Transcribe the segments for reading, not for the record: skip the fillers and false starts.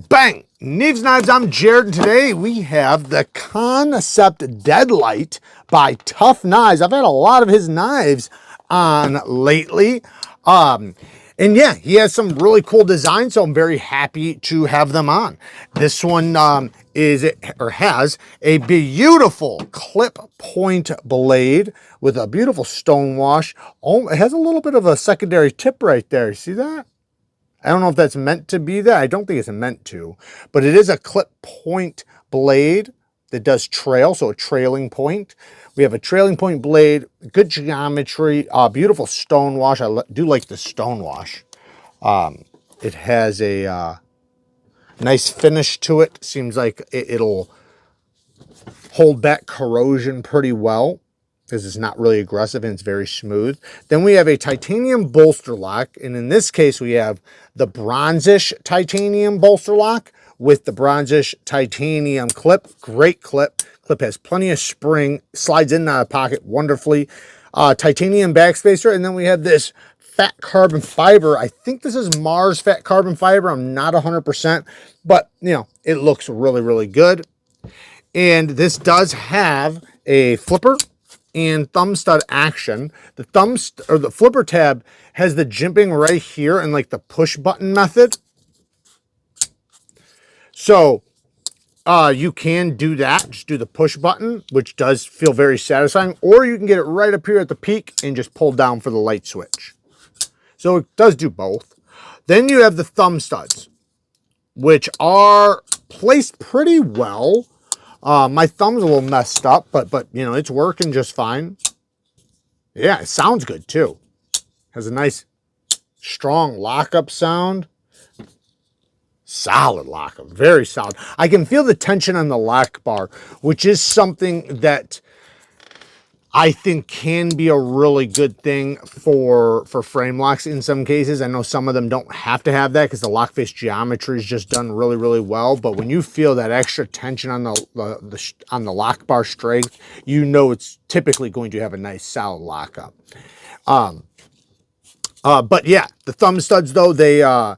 Bang! Neeves Knives, I'm Jared, and today we have the KANSEPT Deadite by Tuff Knives. I've had a lot of his knives on lately. And yeah, he has some really cool designs, so I'm very happy to have them on. This one has a beautiful clip point blade with a beautiful stone wash. Oh, it has a little bit of a secondary tip right there. You see that? I don't know if that's meant to be that. I don't think it's meant to, but it is a clip point blade that does trail, so a trailing point. We have a trailing point blade, good geometry, beautiful stone wash. I do like the stone wash. It has a nice finish to it. Seems like it'll hold back corrosion pretty well, because it's not really aggressive and it's very smooth. Then we have a titanium bolster lock, and in this case we have the bronzish titanium bolster lock with the bronzish titanium clip. Great clip. Clip has plenty of spring, slides in and out of pocket wonderfully. Titanium backspacer, and then we have this fat carbon fiber. I think this is Mars fat carbon fiber. I'm not 100%, but you know, it looks really, really good. And this does have a flipper and thumb stud action. The the flipper tab has the jimping right here and like the push button method. So you can do that, just do the push button, which does feel very satisfying, or you can get it right up here at the peak and just pull down for the light switch. So it does do both. Then you have the thumb studs, which are placed pretty well. My thumb's a little messed up, but you know, it's working just fine. Yeah, it sounds good too. Has a nice strong lockup sound. Solid lockup, very solid. I can feel the tension on the lock bar, which is something that I think can be a really good thing for frame locks in some cases. I know some of them don't have to have that because the lock face geometry is just done really, really well. But when you feel that extra tension on the lock bar strength, you know it's typically going to have a nice solid lockup. But yeah, the thumb studs though, the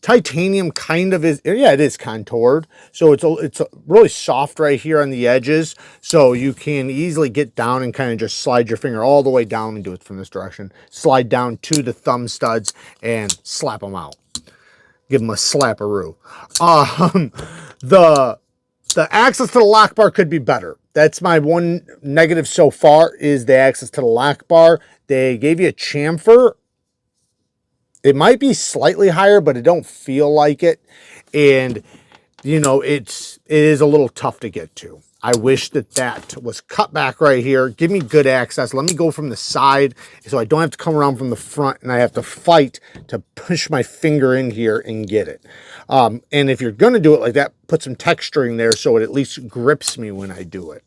titanium kind of is, yeah, it is contoured, so it's really soft right here on the edges, so you can easily get down and kind of just slide your finger all the way down and do it from this direction. Slide down to the thumb studs and slap them out. Give them a slapperoo. The access to the lock bar could be better. That's my one negative so far, is the access to the lock bar. They gave you a chamfer. It might be slightly higher, but it don't feel like it. And, you know, it is a little tough to get to. I wish that was cut back right here. Give me good access. Let me go from the side so I don't have to come around from the front and I have to fight to push my finger in here and get it. And if you're going to do it like that, put some texturing there so it at least grips me when I do it.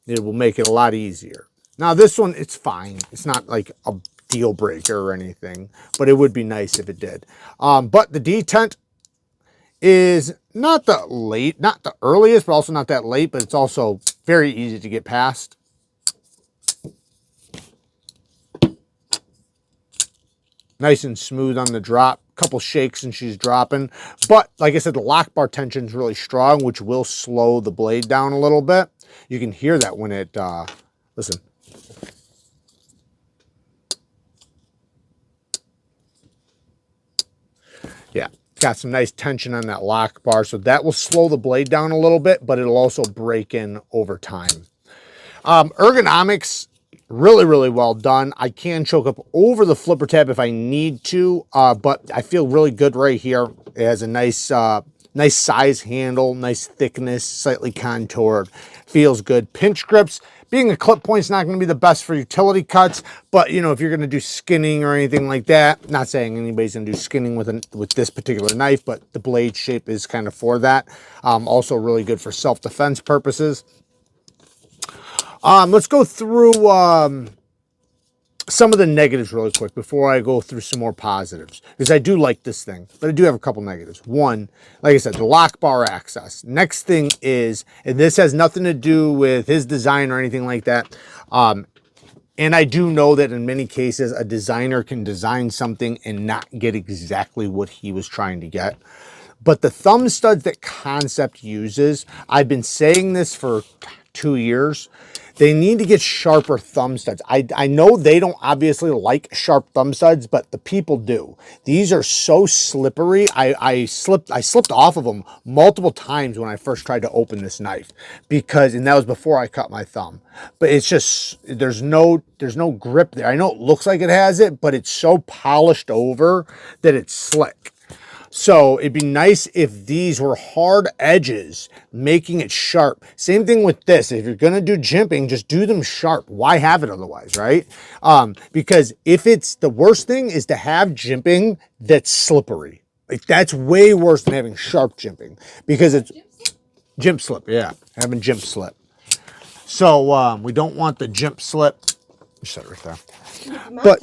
It will make it a lot easier. Now this one, it's fine. It's not like a deal breaker or anything, but it would be nice if it did. But the detent is not the earliest, but also not that late, but it's also very easy to get past. Nice and smooth on the drop. Couple shakes and she's dropping. But like I said, the lock bar tension is really strong, which will slow the blade down a little bit. You can hear that when it, listen. Yeah, got some nice tension on that lock bar, so that will slow the blade down a little bit, but it'll also break in over time. Ergonomics, really, really well done. I can choke up over the flipper tab if I need to, but I feel really good right here. It has a nice, nice size handle, nice thickness, slightly contoured. Feels good. Pinch grips. Being a clip point is not going to be the best for utility cuts, but you know, if you're going to do skinning or anything like that, not saying anybody's going to do skinning with this particular knife, but the blade shape is kind of for that. Also really good for self-defense purposes. Let's go through some of the negatives really quick before I go through some more positives, because I do like this thing, but I do have a couple negatives. One, like I said, the lock bar access. Next thing is, and this has nothing to do with his design or anything like that, And I do know that in many cases, a designer can design something and not get exactly what he was trying to get. But the thumb studs that KANSEPT uses, I've been saying this for 2 years, they need to get sharper thumb studs. I know they don't obviously like sharp thumb studs, but the people do. These are so slippery. I slipped off of them multiple times when I first tried to open this knife, and that was before I cut my thumb. But it's just, there's no grip there. I know it looks like it has it, but it's so polished over that it's slick. So it'd be nice if these were hard edges, making it sharp. Same thing with this. If you're going to do jimping, just do them sharp. Why have it otherwise, right? Because if it's, the worst thing is to have jimping that's slippery. Like, that's way worse than having sharp jimping, because it's jimp slip. Yeah, having jimp slip. So we don't want the jimp slip. Set it right there. But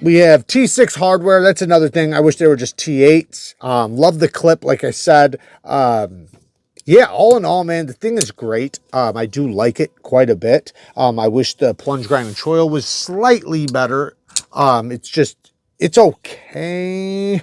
we have T6 hardware. That's another thing. I wish they were just T8s. Love the clip, like I said. Yeah, all in all, man, the thing is great. I do like it quite a bit. I wish the plunge grind and choil was slightly better. It's okay.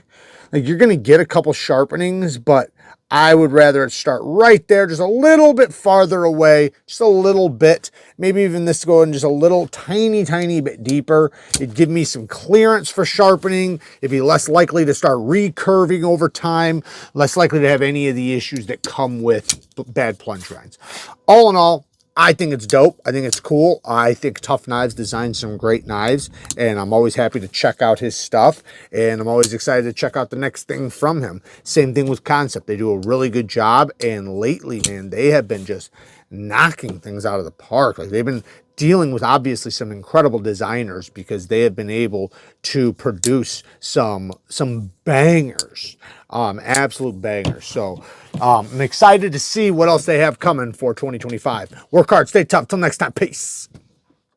Like, you're going to get a couple sharpenings, but I would rather it start right there, just a little bit farther away, just a little bit. Maybe even this going just a little tiny bit deeper. It'd give me some clearance for sharpening. It'd be less likely to start recurving over time, less likely to have any of the issues that come with bad plunge grinds. All in all, I think it's dope. I think it's cool. I think Tuff Knives designs some great knives, and I'm always happy to check out his stuff, and I'm always excited to check out the next thing from him. Same thing with KANSEPT. They do a really good job, and lately, man, they have been just knocking things out of the park. Like, they've been dealing with obviously some incredible designers, because they have been able to produce some bangers, absolute bangers. So I'm excited to see what else they have coming for 2025. Work hard, stay tough. Till next time, peace.